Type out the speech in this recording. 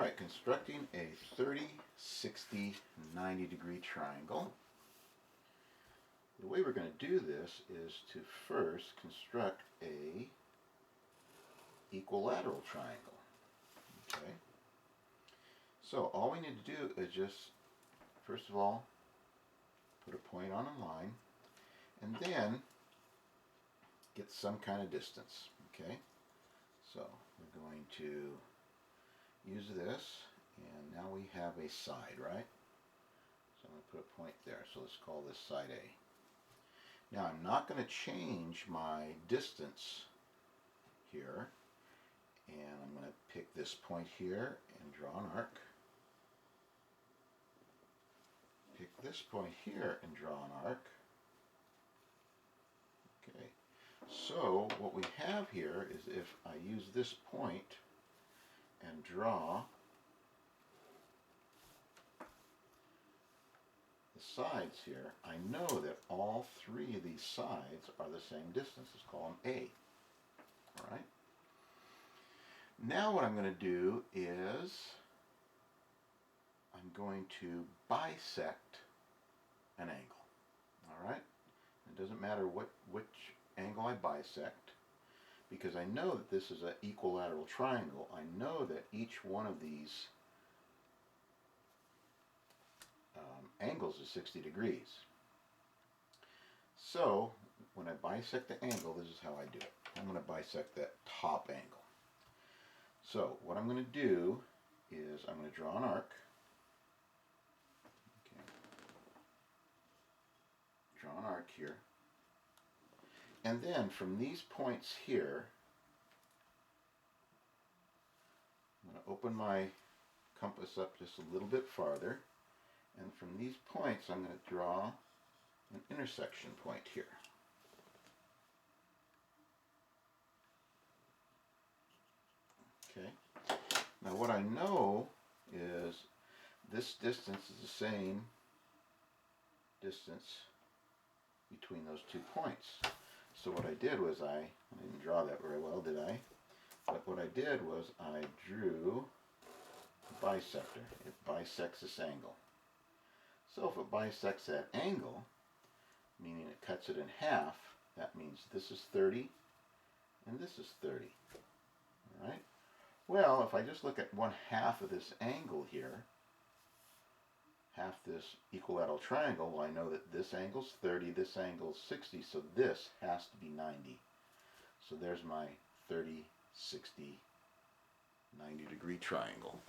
Alright, constructing a 30, 60, 90 degree triangle. The way we're going to do this is to first construct a equilateral triangle. Okay. So all we need to do is just, first of all, put a point on a line, and then get some kind of distance. Okay. So we're going to use this, and now we have a side, right? So I'm going to put a point there. So let's call this side A. Now I'm not going to change my distance here, and I'm going to pick this point here and draw an arc. Pick this point here and draw an arc. Okay, so what we have here is if I use this point and draw the sides here, I know that all three of these sides are the same distance. Let's call them A. All right. Now what I'm going to do is I'm going to bisect an angle. All right. It doesn't matter which angle I bisect, because I know that this is an equilateral triangle. I know that each one of these angles is 60 degrees. So when I bisect the angle, this is how I do it. I'm going to bisect that top angle. So what I'm going to do is I'm going to draw an arc. Okay. Draw an arc here. And then from these points here, I'm going to open my compass up just a little bit farther. And from these points, I'm going to draw an intersection point here. Okay. Now what I know is this distance is the same distance between those 2 points. So what I did was I didn't draw that very well, did I? But what I did was I drew a bisector. It bisects this angle. So if it bisects that angle, meaning it cuts it in half, that means this is 30 and this is 30. All right? Well, if I just look at 1/2 of this angle here, half this equilateral triangle, well, I know that this angle's 30, this angle's 60, so this has to be 90. So there's my 30, 60, 90 degree triangle.